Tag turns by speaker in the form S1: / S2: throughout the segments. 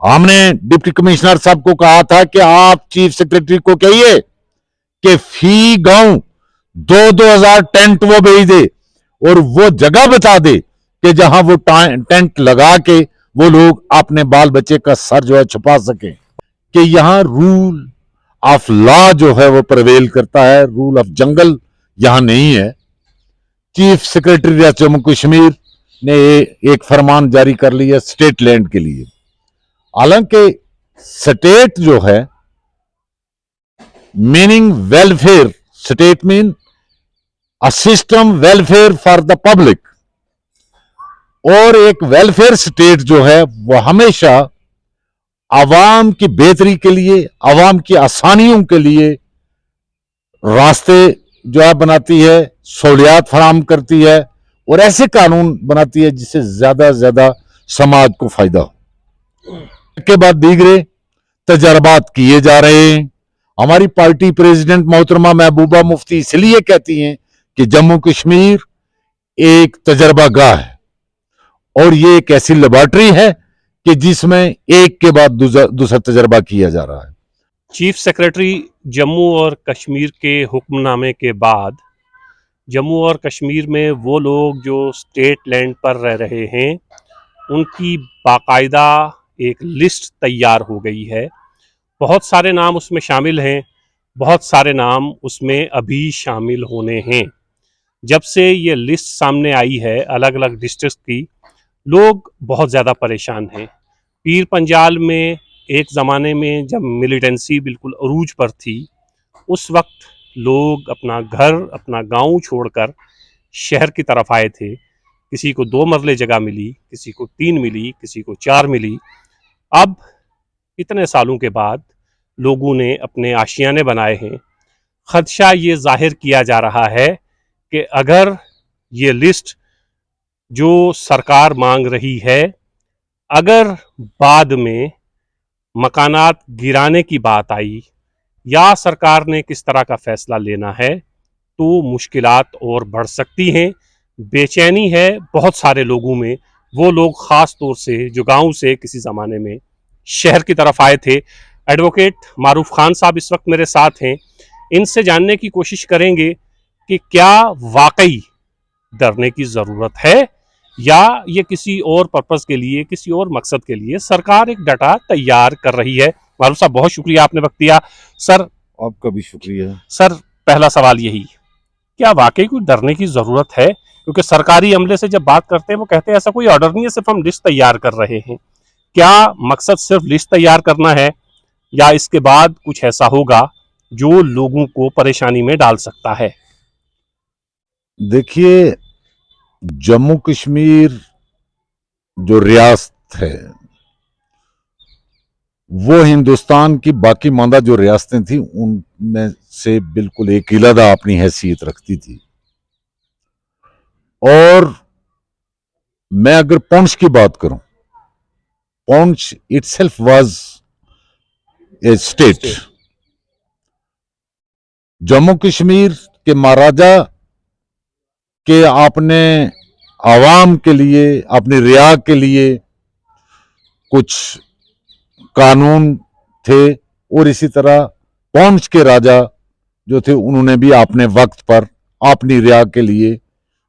S1: हमने deputy commissioner साहब को कहा था कि आप चीफ सेक्रेटरी को कहिए कि फी गांव 2,000 टेंट वो भेज दे और वो जगह बता दे कि जहां वो टेंट लगा के वो लोग अपने बाल बच्चे का सर जो है छुपा सके, कि यहां रूल ऑफ लॉ जो है वो प्रवेल करता है, रूल ऑफ जंगल यहां नहीं है। चीफ सेक्रेटरी जम्मू कश्मीर ने एक फरमान जारी कर लिया स्टेट लैंड के लिए। हालांकि स्टेट जो है meaning welfare, state mean a system welfare for the public, और एक वेलफेयर स्टेट जो है वो हमेशा आवाम की बेहतरी के लिए, आवाम की आसानियों के लिए रास्ते जो है बनाती है, सहूलियात फराम करती है और ऐसे कानून बनाती है जिससे ज्यादा से ज्यादा समाज को फायदा हो। के बाद दीगरे तजर्बात किए जा रहे हैं। हमारी पार्टी प्रेसिडेंट मोहतरमा महबूबा मुफ्ती इसलिए कहती हैं कि जम्मू कश्मीर एक तजर्बागाह है और ये एक ऐसी लेबोरेटरी है कि जिसमें एक के बाद दूसरा तजर्बा किया जा रहा है।
S2: चीफ सेक्रेटरी जम्मू और कश्मीर के हुक्मनामे के बाद जम्मू और कश्मीर में वो लोग जो स्टेट लैंड पर रह रहे हैं उनकी बाकायदा एक लिस्ट तैयार हो गई है। बहुत सारे नाम उसमें शामिल हैं, बहुत सारे नाम उसमें अभी शामिल होने हैं। जब से ये लिस्ट सामने आई है अलग अलग डिस्ट्रिक्ट की, लोग बहुत ज़्यादा परेशान हैं। पीर पंजाल में एक ज़माने में जब मिलिटेंसी बिल्कुल अरूज पर थी, उस वक्त लोग अपना घर अपना गांव छोड़कर शहर की तरफ आए थे। किसी को 2 मरले जगह मिली, किसी को 3 मिली, किसी को 4 मिली। अब इतने सालों के बाद लोगों ने अपने आशियाने बनाए हैं। खदशा ये जाहिर किया जा रहा है कि अगर ये लिस्ट जो सरकार मांग रही है, अगर बाद में मकानात गिराने की बात आई या सरकार ने किस तरह का फैसला लेना है तो मुश्किलात और बढ़ सकती हैं। बेचैनी है बहुत सारे लोगों में, वो लोग ख़ास तौर से जो गांव से किसी ज़माने में शहर की तरफ आए थे। एडवोकेट मारूफ खान साहब इस वक्त मेरे साथ हैं, इनसे जानने की कोशिश करेंगे कि क्या वाकई डरने की ज़रूरत है या ये किसी और पर्पस के लिए, किसी और मकसद के लिए सरकार एक डाटा तैयार कर रही है। मारूफ साहब बहुत शुक्रिया आपने वक्त दिया। सर
S1: आपका भी शुक्रिया।
S2: सर पहला सवाल यही, क्या वाकई कोई डरने की ज़रूरत है? क्योंकि सरकारी अमले से जब बात करते हैं वो कहते हैं ऐसा कोई ऑर्डर नहीं है, सिर्फ हम लिस्ट तैयार कर रहे हैं। क्या मकसद सिर्फ लिस्ट तैयार करना है या इसके बाद कुछ ऐसा होगा जो लोगों को परेशानी में डाल सकता है?
S1: देखिए, जम्मू कश्मीर जो रियासत है वो हिंदुस्तान की बाकी मांदा जो रियासतें थी उनमें से बिल्कुल एक अलग अपनी हैसियत रखती थी। और मैं अगर पुंछ की बात करूं, Poonch itself was a state. Jammu Kashmir के महाराजा के आपने आवाम के लिए, अपने रिया के लिए कुछ कानून थे और इसी तरह पुंछ के राजा जो थे उन्होंने भी अपने वक्त पर अपनी रिया के लिए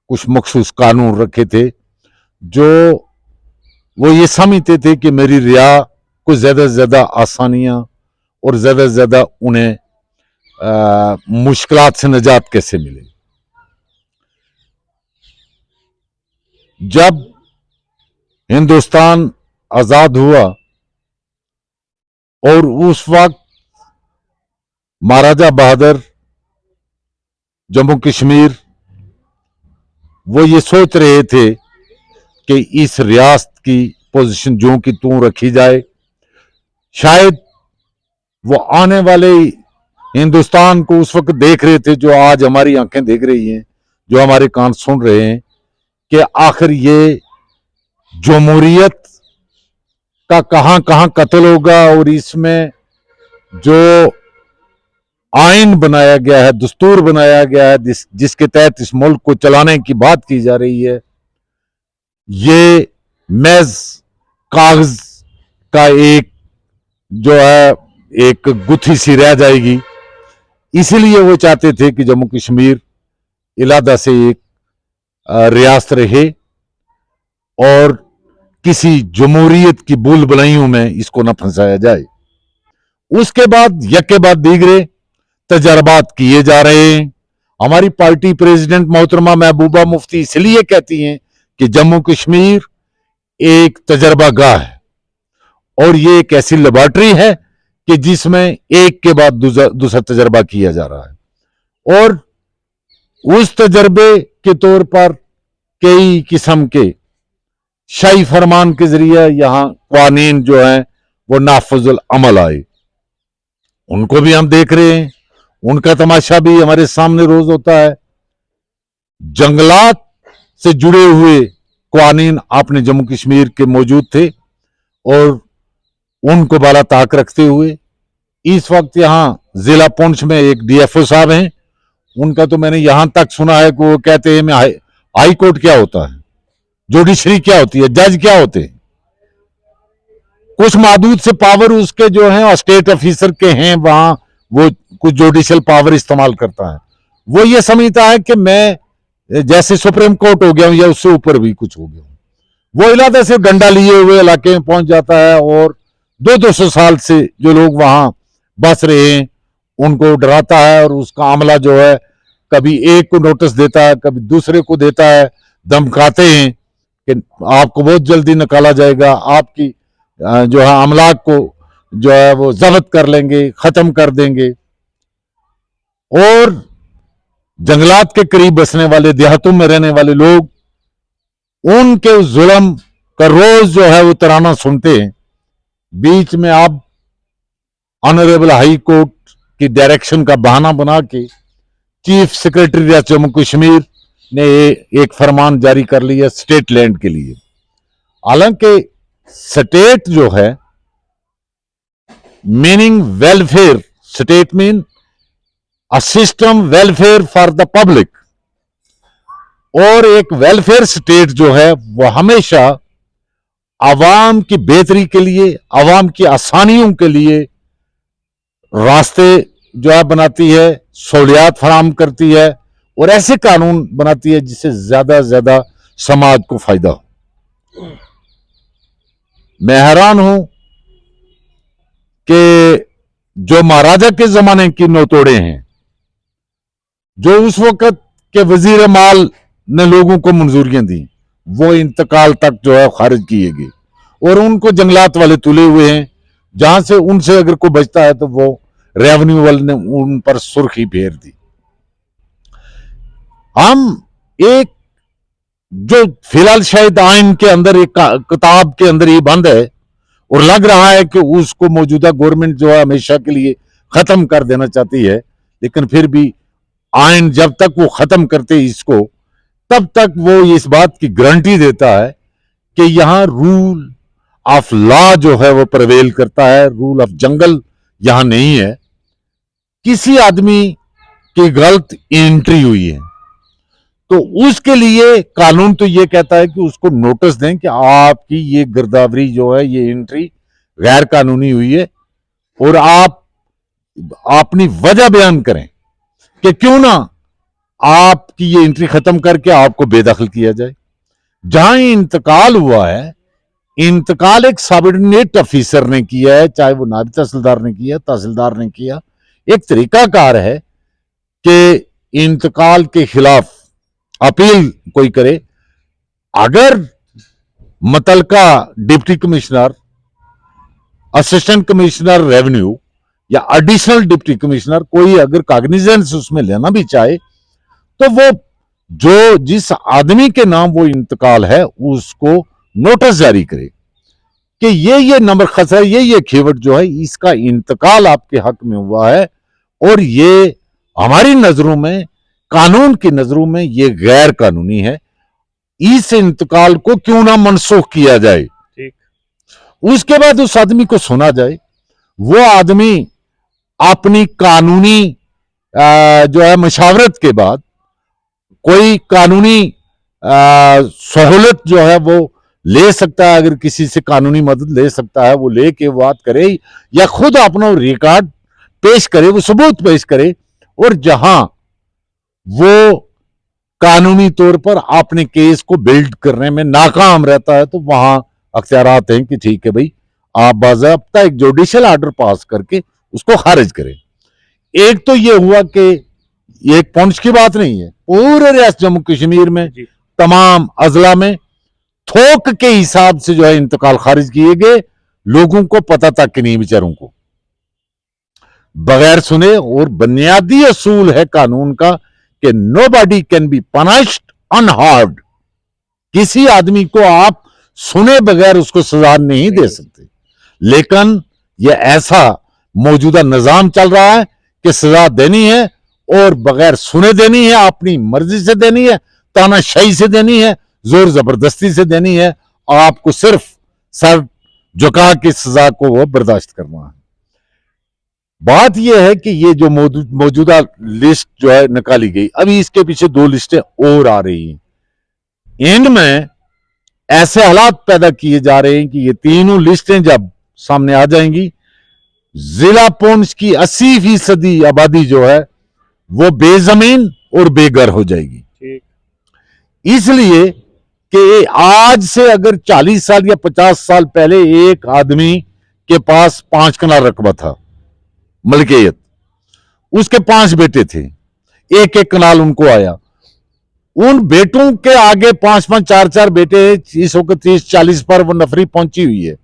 S1: कुछ मखसूस कानून रखे थे, जो वो ये समझते थे कि मेरी रिया को ज्यादा से ज्यादा आसानियां और ज्यादा से ज्यादा उन्हें मुश्किलात से निजात कैसे मिले। जब हिंदुस्तान आजाद हुआ और उस वक्त महाराजा बहादुर जम्मू कश्मीर वो ये सोच रहे थे कि इस रियासत की पोजीशन जो कि त्यों रखी जाए, शायद वो आने वाले हिंदुस्तान को उस वक्त देख रहे थे जो आज हमारी आंखें देख रही हैं, जो हमारे कान सुन रहे हैं, कि आखिर ये जमहूरियत का कहां कहां कत्ल होगा और इसमें जो आइन बनाया गया है, दस्तूर बनाया गया है जिसके तहत इस मुल्क को चलाने की बात की जा रही है, ये महज कागज का एक जो है एक गुत्थी सी रह जाएगी। इसीलिए वो चाहते थे कि जम्मू कश्मीर इलादा से एक रियासत रहे और किसी जमहूरियत की भूल भुलैयों में इसको न फंसाया जाए। उसके बाद यके बाद दीगरे तजर्बात किए जा रहे हैं। हमारी पार्टी प्रेसिडेंट मोहतरमा महबूबा मुफ्ती इसलिए कहती हैं कि जम्मू कश्मीर एक तजर्बा गाह है और ये एक ऐसी लेबोरेटरी है कि जिसमें एक के बाद दूसरा तजर्बा किया जा रहा है और उस तजर्बे के तौर पर कई किस्म के शाही फरमान के जरिए यहां कानून जो है वो नाफजुल अमल आए, उनको भी हम देख रहे हैं। उनका तमाशा भी हमारे सामने रोज होता है। जंगलात से जुड़े हुए कानून अपने जम्मू कश्मीर के मौजूद थे और उनको बाला ताक रखते हुए इस वक्त यहां जिला पुंछ में एक डीएफओ साहब हैं। उनका तो मैंने यहां तक सुना है कि वो कहते हैं मैं हाई कोर्ट क्या होता है, जुडिशरी क्या होती है, जज क्या होते हैं। कुछ महदूद से पावर उसके जो हैं स्टेट ऑफिसर के हैं, वहां वो कुछ जुडिशियल पावर इस्तेमाल करता है। वो ये समझता है कि मैं जैसे सुप्रीम कोर्ट हो गया हूं या उससे ऊपर भी कुछ हो गया हूं। वो इलाके से डंडा लिए हुए इलाके में पहुंच जाता है और 200 साल से जो लोग वहां बस रहे हैं उनको डराता है और उसका अमला जो है कभी एक को नोटिस देता है, कभी दूसरे को देता है, धमकाते हैं कि आपको बहुत जल्दी निकाला जाएगा, आपकी जो है अमलाक को जो है वो जब्त कर लेंगे, खत्म कर देंगे। और जंगलात के करीब बसने वाले, देहातों में रहने वाले लोग उनके उस जुल्म का रोज जो है वो तराना सुनते हैं। बीच में आप ऑनरेबल हाई कोर्ट की डायरेक्शन का बहाना बना के चीफ सेक्रेटरी जम्मू कश्मीर ने एक फरमान जारी कर लिया स्टेट लैंड के लिए। हालांकि स्टेट जो है meaning welfare, state mean a system welfare for the public, और एक वेलफेयर स्टेट जो है वो हमेशा आवाम की बेहतरी के लिए, आवाम की आसानियों के लिए रास्ते जो है बनाती है, सहूलियात फराम करती है और ऐसे कानून बनाती है जिससे ज्यादा से ज्यादा समाज को फायदा हो। मैं हैरान हूं कि जो महाराजा के जमाने की नौतोड़े हैं, जो उस वक्त के वजीर माल ने लोगों को मंजूरियां दी, वो इंतकाल तक जो है खारिज किए गए और उनको जंगलात वाले तुले हुए हैं। जहां से उनसे अगर कोई बचता है तो वो रेवेन्यू वाले ने उन पर सुर्खी फेर दी। हम एक जो फिलहाल शायद आइन के अंदर एक किताब के अंदर ये बंद है और लग रहा है कि उसको मौजूदा गवर्नमेंट जो है हमेशा के लिए खत्म कर देना चाहती है, लेकिन फिर भी आइन जब तक वो खत्म करते इसको, तब तक वो इस बात की गारंटी देता है कि यहां रूल ऑफ लॉ जो है वो प्रवेल करता है, रूल ऑफ जंगल यहां नहीं है। किसी आदमी की गलत एंट्री हुई है तो उसके लिए कानून तो ये कहता है कि उसको नोटिस दें कि आपकी ये गिरदावरी जो है, ये एंट्री गैर कानूनी हुई है और आप अपनी वजह बयान करें कि क्यों ना आपकी ये एंट्री खत्म करके आपको बेदखल किया जाए। जहां इंतकाल हुआ है, इंतकाल एक सबऑर्डिनेट ऑफिसर ने किया है, चाहे वो नायब तहसीलदार ने किया, तहसीलदार ने किया। एक तरीकाकार है कि इंतकाल के खिलाफ अपील कोई करे। अगर मुतलका deputy commissioner, assistant commissioner revenue या एडिशनल डिप्टी कमिश्नर कोई अगर कॉग्निजेंस उसमें लेना भी चाहे तो वो जो जिस आदमी के नाम वो इंतकाल है उसको नोटिस जारी करे कि ये नंबर खसरा, ये खीवट जो है इसका इंतकाल आपके हक में हुआ है और ये हमारी नजरों में, कानून की नजरों में ये गैर कानूनी है, इस इंतकाल को क्यों ना मनसूख किया जाए।
S2: ठीक।
S1: उसके बाद उस आदमी को सुना जाए, वो आदमी अपनी कानूनी जो है मशावरत के बाद कोई कानूनी सहूलत जो है वो ले सकता है, अगर किसी से कानूनी मदद ले सकता है वो लेके बात करे, या खुद अपना रिकॉर्ड पेश करे, वो सबूत पेश करे, और जहां वो कानूनी तौर पर अपने केस को बिल्ड करने में नाकाम रहता है तो वहां अख्तियारात हैं कि ठीक है भाई, आप बाज़ाब्ता एक जुडिशियल ऑर्डर पास करके उसको खारिज करें। एक तो ये हुआ कि ये एक पॉइंट्स की बात नहीं है, पूरे रियासत जम्मू कश्मीर में
S2: जी
S1: तमाम अजला में थोक के हिसाब से जो है इंतकाल खारिज किए गए, लोगों को पता तक नहीं, बेचारों को बगैर सुने। और बुनियादी असूल है कानून का कि nobody can be punished unheard, किसी आदमी को आप सुने बगैर उसको सजा नहीं दे सकते। लेकिन यह ऐसा मौजूदा निजाम चल रहा है कि सजा देनी है और बगैर सुने देनी है, अपनी मर्जी से देनी है, तानाशाही से देनी है, जोर जबरदस्ती से देनी है, आपको सिर्फ सर झुका के सजा को वो बर्दाश्त करना है। बात यह है कि ये जो मौजूदा लिस्ट जो है निकाली गई, अभी इसके पीछे 2 लिस्टें और आ रही हैं। एंड में ऐसे हालात पैदा किए जा रहे हैं कि ये तीनों लिस्टें जब सामने आ जाएंगी, जिला पुंछ की 80% आबादी जो है वो बेजमीन और बेघर हो जाएगी।
S2: ठीक।
S1: इसलिए कि आज से अगर 40 साल या 50 साल पहले एक आदमी के पास 5 कनाल रकबा था मलकियत, उसके 5 बेटे थे, एक एक कनाल उनको आया, उन बेटों के आगे 5-5 4-4 बेटे, इस वक्त 30-40 पर वो नफरी पहुंची हुई है,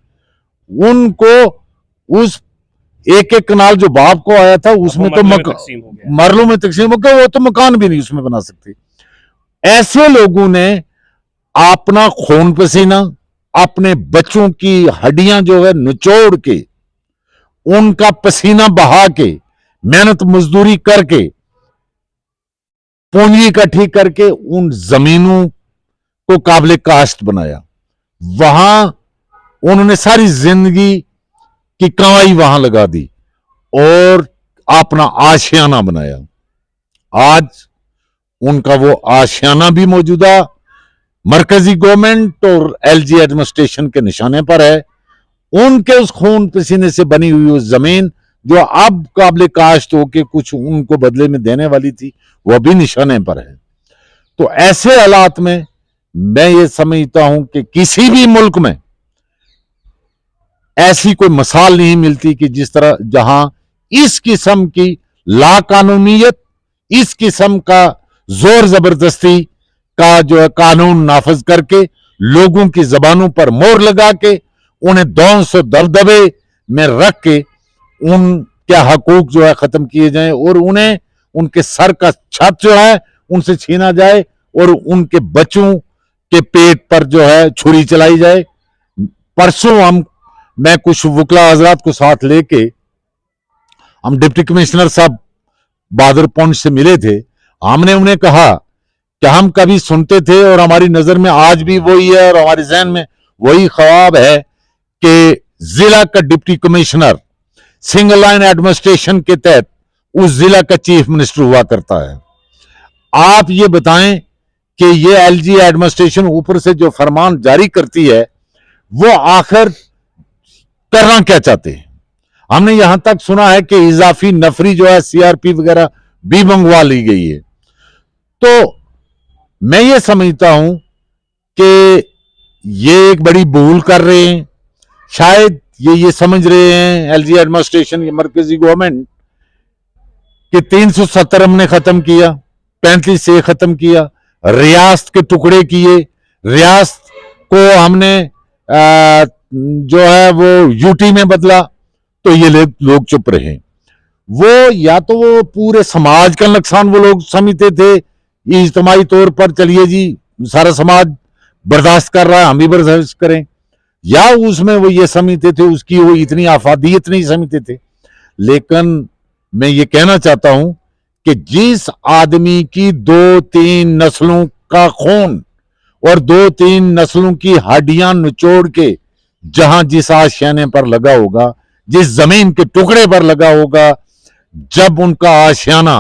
S1: उनको उस एक एक कनाल जो बाप को आया था उसमें तो मरलों में तकसीम हो गया, वो तो मकान भी नहीं उसमें बना सकते। ऐसे लोगों ने अपना खून पसीना, अपने बच्चों की हड्डियां जो है निचोड़ के, उनका पसीना बहा के, मेहनत मजदूरी करके, पूंजी इकट्ठी करके उन जमीनों को काबिल काश्त बनाया। वहां उन्होंने सारी जिंदगी की कमाई वहां लगा दी और अपना आशियाना बनाया। आज उनका वो आशियाना भी मौजूदा मरकजी गवर्नमेंट और एलजी एडमिनिस्ट्रेशन के निशाने पर है। उनके उस खून पसीने से बनी हुई उस जमीन जो अब काबिल काश्त होके कुछ उनको बदले में देने वाली थी, वह भी निशाने पर है। तो ऐसे हालात में मैं ये समझता हूं कि किसी भी मुल्क में ऐसी कोई मिसाल नहीं मिलती कि जिस तरह जहां इस किस्म की लाकानूनियत, इस किस्म का जोर जबरदस्ती का जो है कानून नाफज करके, लोगों की जबानों पर मोहर लगा के, उन्हें दौंस और दबदबे में रख के उनके हकूक जो है खत्म किए जाएं और उन्हें उनके सर का छत जो है उनसे छीना जाए और उनके बच्चों के पेट पर जो है छुरी चलाई जाए। परसों मैं कुछ वकला हजरात को साथ लेके हम डिप्टी कमिश्नर साहब बहादुर पुंछ से मिले थे। हमने उन्हें कहा कि हम कभी सुनते थे और हमारी नजर में आज भी वही है और हमारे जहन में वही ख्वाब है कि जिला का deputy commissioner single line administration के तहत उस जिला का चीफ मिनिस्टर हुआ करता है। आप ये बताएं कि ये एलजी एडमिनिस्ट्रेशन ऊपर से जो फरमान जारी करती है वो आखिर करना क्या चाहते हैं? हमने यहां तक सुना है कि इजाफी नफरी जो है सीआरपी वगैरह भी मंगवा ली गई है। तो मैं ये समझता हूं कि ये एक बड़ी भूल कर रहे हैं। शायद ये समझ रहे हैं एलजी एडमिनिस्ट्रेशन, ये मरकजी गवर्नमेंट, कि 370 हमने खत्म किया, 35 से खत्म किया, रियासत के टुकड़े किए, रियासत को हमने जो है वो यूटी में बदला, तो ये लोग चुप रहे। वो या तो वो पूरे समाज का नुकसान वो लोग समझते थे, इज्तिमाई तौर पर चलिए जी सारा समाज बर्दाश्त कर रहा है हम भी बर्दाश्त करें, या उसमें वो ये समझते थे उसकी वो इतनी आफादियत नहीं समझते थे। लेकिन मैं ये कहना चाहता हूं कि जिस आदमी की 2-3 नस्लों का खून और 2-3 नस्लों की हड्डियां निचोड़ के जहां जिस आशियाने पर लगा होगा, जिस जमीन के टुकड़े पर लगा होगा, जब उनका आशियाना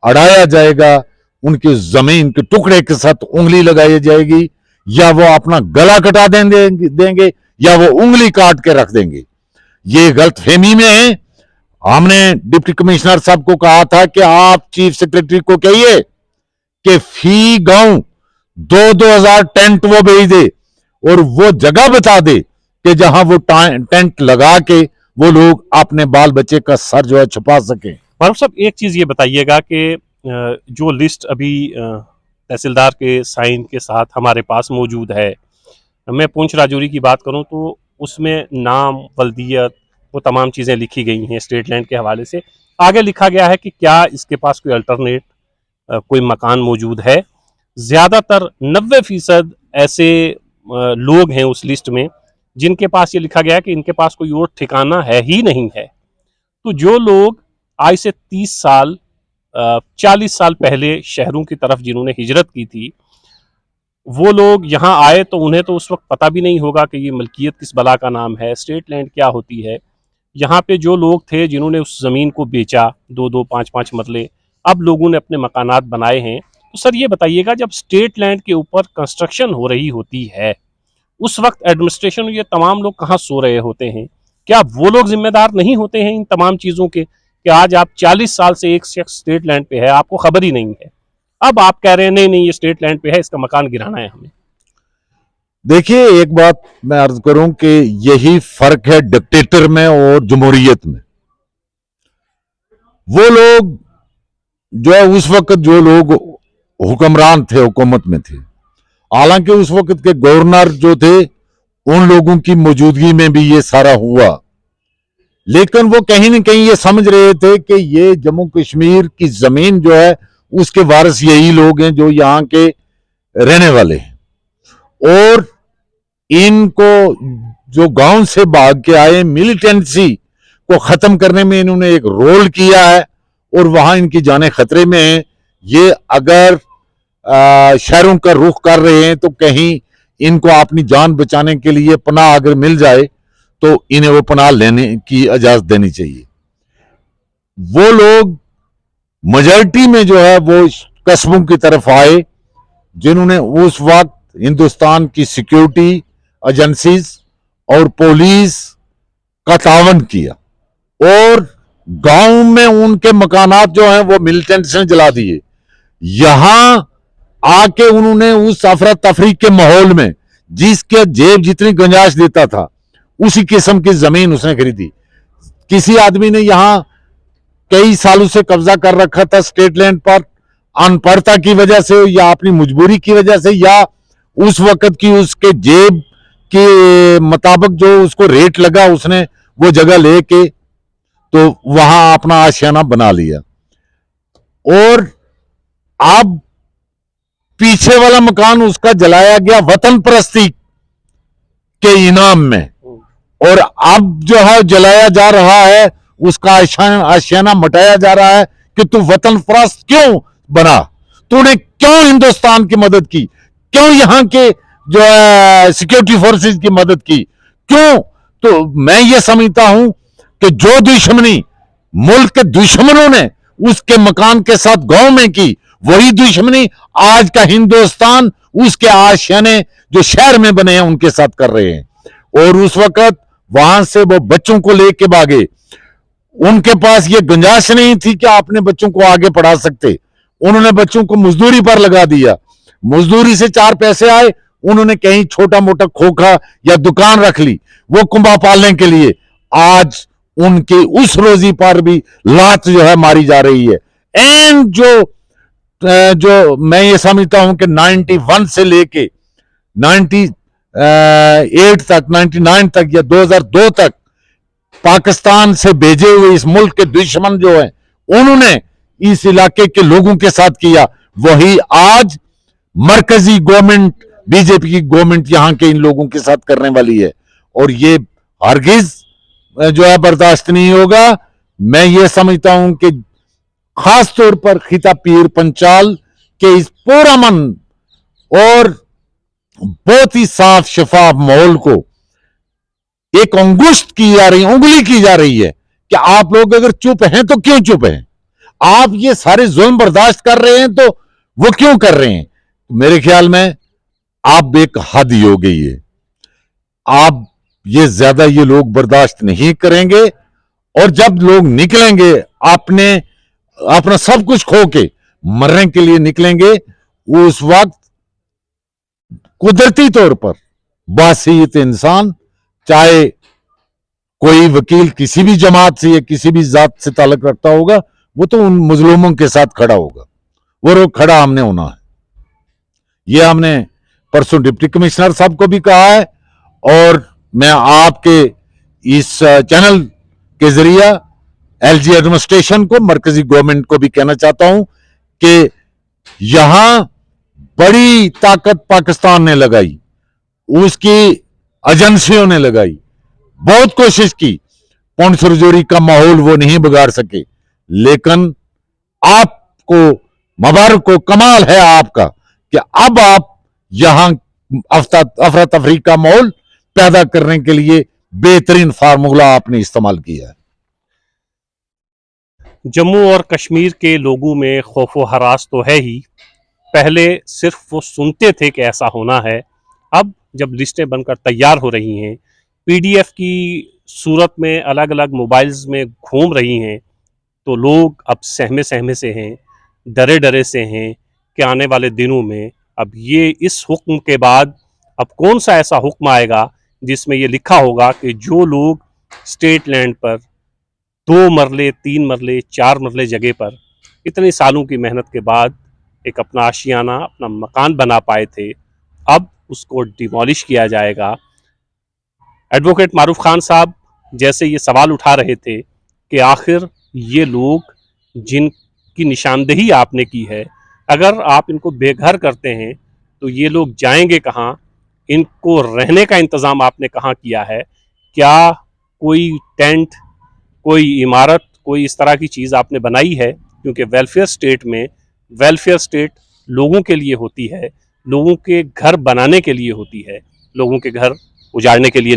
S1: अड़ाया जाएगा, उनकी जमीन के टुकड़े के साथ उंगली लगाई जाएगी, या वो अपना गला कटा देंगे या वो उंगली काट के रख देंगे। ये गलतफहमी में है। हमने डिप्टी कमिश्नर साहब को कहा था कि आप चीफ सेक्रेटरी को कहिए कि फी गांव 2,000 टेंट वो भेज दे और वो जगह बता दे कि जहां वो टेंट लगा के वो लोग अपने बाल बच्चे का सर जो है छुपा सके।
S2: मारूफ साहब, एक चीज ये बताइएगा कि जो लिस्ट अभी तहसीलदार के साइन के साथ हमारे पास मौजूद है, मैं पुंछ राजौरी की बात करूं तो उसमें नाम, बल्दियत, वो तमाम चीज़ें लिखी गई हैं स्टेट लैंड के हवाले से। आगे लिखा गया है कि क्या इसके पास कोई अल्टरनेट कोई मकान मौजूद है। ज़्यादातर 90% ऐसे लोग हैं उस लिस्ट में जिनके पास ये लिखा गया है कि इनके पास कोई और ठिकाना है ही नहीं है। तो जो लोग आज से 30 साल 40 साल पहले शहरों की तरफ जिन्होंने हिजरत की थी, वो लोग यहाँ आए तो उन्हें तो उस वक्त पता भी नहीं होगा कि ये मलकियत किस बला का नाम है, स्टेट लैंड क्या होती है। यहाँ पे जो लोग थे जिन्होंने उस ज़मीन को बेचा, 2-2, 5-5 मरले, अब लोगों ने अपने मकानात बनाए हैं। तो सर ये बताइएगा, जब स्टेट लैंड के ऊपर कंस्ट्रक्शन हो रही होती है उस वक्त एडमिनिस्ट्रेशन, ये तमाम लोग कहाँ सो रहे होते हैं? क्या वो लोग जिम्मेदार नहीं होते हैं इन तमाम चीज़ों के कि आज आप 40 साल से एक शख्स स्टेट लैंड पे है, आपको खबर ही नहीं है, अब आप कह रहे हैं नहीं नहीं ये स्टेट लैंड पे है, इसका मकान गिराना है हमें?
S1: देखिए, एक बात मैं अर्ज करूं कि यही फर्क है डिक्टेटर में और जमहूरियत में। वो लोग जो है उस वक्त जो लोग हुक्मरान थे, हुकूमत में थे, हालांकि उस वक्त के गवर्नर जो थे उन लोगों की मौजूदगी में भी ये सारा हुआ, लेकिन वो कहीं ना कहीं ये समझ रहे थे कि ये जम्मू कश्मीर की जमीन जो है उसके वारिस यही लोग हैं जो यहाँ के रहने वाले हैं। और इनको जो गांव से भाग के आए मिलिटेंसी को खत्म करने में इन्होंने एक रोल किया है और वहां इनकी जानें खतरे में है। ये अगर शहरों का रुख कर रहे हैं तो कहीं इनको अपनी जान बचाने के लिए पनाह अगर मिल जाए तो इन्हें वो पनाह लेने की इजाजत देनी चाहिए। वो लोग मेजॉरिटी में जो है वो कस्बों की तरफ आए जिन्होंने उस वक्त हिंदुस्तान की सिक्योरिटी एजेंसीज और पुलिस का तावन किया और गांव में उनके मकानात जो हैं वो मिलिटेंट्स ने जला दिए। यहां आके उन्होंने उस अफरा तफरी के माहौल में जिसके जेब जितनी गुंजाइश देता था उसी किस्म की जमीन उसने खरीदी। किसी आदमी ने यहां कई सालों से कब्जा कर रखा था स्टेट लैंड पर, अनपढ़ता की वजह से या अपनी मजबूरी की वजह से या उस वक्त की उसके जेब के मुताबिक जो उसको रेट लगा उसने वो जगह लेके तो वहां अपना आशियाना बना लिया। और अब पीछे वाला मकान उसका जलाया गया वतन परस्ती के इनाम में, और अब जो है जलाया जा रहा है उसका आशियाना मटाया जा रहा है कि तू वतन परस्त क्यों बना, तूने क्यों हिंदुस्तान की मदद की, क्यों यहां के जो है सिक्योरिटी फोर्सेस की मदद की, क्यों? तो मैं ये समझता हूं कि जो दुश्मनी मुल्क के दुश्मनों ने उसके मकान के साथ गांव में की, वही दुश्मनी आज का हिंदुस्तान उसके आशियाने जो शहर में बने हैं उनके साथ कर रहे हैं। और उस वक्त वहां से वो बच्चों को लेके भागे, उनके पास ये गुंजाइश नहीं थी कि अपने बच्चों को आगे पढ़ा सकते, उन्होंने बच्चों को मजदूरी पर लगा दिया। मजदूरी से 4 पैसे आए, उन्होंने कहीं छोटा मोटा खोखा या दुकान रख ली वो कुंभा पालने के लिए। आज उनके उस रोजी पर भी लात जो है मारी जा रही है। एंड जो मैं ये समझता हूं कि 91 से लेके 98 तक, 99 तक या 2002 तक पाकिस्तान से भेजे हुए इस मुल्क के दुश्मन जो हैं उन्होंने इस इलाके के लोगों के साथ किया, वही आज मरकजी गवर्नमेंट, बीजेपी की गवर्नमेंट यहां के इन लोगों के साथ करने वाली है। और ये हरगिज जो है बर्दाश्त नहीं होगा। मैं ये समझता हूं कि खास तौर पर खिता पीर पंचाल के इस पूरा मन और बहुत ही साफ शफाफ माहौल को एक अंगुष्ठ की जा रही, उंगली की जा रही है कि आप लोग अगर चुप हैं तो क्यों चुप हैं, आप ये सारे जुल्म बर्दाश्त कर रहे हैं तो वो क्यों कर रहे हैं। मेरे ख्याल में अब एक हद हो गई है। आप ये ज्यादा ये लोग बर्दाश्त नहीं करेंगे, और जब लोग निकलेंगे अपने अपना सब कुछ खो के मरने के लिए निकलेंगे, उस वक्त कुदरती तौर पर बासीत इंसान, चाहे कोई वकील किसी भी जमात से या किसी भी जात से ताल्लुक रखता होगा, वो तो उन मजलूमों के साथ खड़ा होगा। वो रोग खड़ा हमने होना है। ये हमने परसों डिप्टी कमिश्नर साहब को भी कहा है, और मैं आपके इस चैनल के जरिए एलजी एडमिनिस्ट्रेशन को, मरकजी गवर्नमेंट को भी कहना चाहता हूं कि यहां बड़ी ताकत पाकिस्तान ने लगाई, उसकी एजेंसियों ने लगाई, बहुत कोशिश की, पुंछ रजौरी का माहौल वो नहीं बिगाड़ सके। लेकिन आपको मुबारक हो, कमाल है आपका कि अब आप यहां अफरा तफरी का माहौल पैदा करने के लिए बेहतरीन फार्मूला आपने इस्तेमाल किया है।
S2: जम्मू और कश्मीर के लोगों में खौफ व हरास तो है ही। पहले सिर्फ वो सुनते थे कि ऐसा होना है, अब जब लिस्टें बनकर तैयार हो रही हैं, पीडीएफ की सूरत में अलग अलग मोबाइल्स में घूम रही हैं, तो लोग अब सहमे सहमे से हैं, डरे डरे से हैं कि आने वाले दिनों में अब ये इस हुक्म के बाद अब कौन सा ऐसा हुक्म आएगा जिसमें ये लिखा होगा कि जो लोग स्टेट लैंड पर 2 मरले 3 मरले 4 मरले जगह पर इतने सालों की मेहनत के बाद एक अपना आशियाना, अपना मकान बना पाए थे, अब उसको डिमोलिश किया जाएगा। एडवोकेट मारूफ खान साहब जैसे ये सवाल उठा रहे थे कि आखिर ये लोग जिनकी निशानदेही आपने की है, अगर आप इनको बेघर करते हैं तो ये लोग जाएंगे कहाँ, इनको रहने का इंतज़ाम आपने कहाँ किया है, क्या कोई टेंट, कोई इमारत, कोई इस तरह की चीज़ आपने बनाई है? क्योंकि वेलफेयर स्टेट में वेलफेयर स्टेट लोगों के लिए होती है, लोगों के घर बनाने के लिए होती है, लोगों के घर उजाड़ने के लिए नहीं।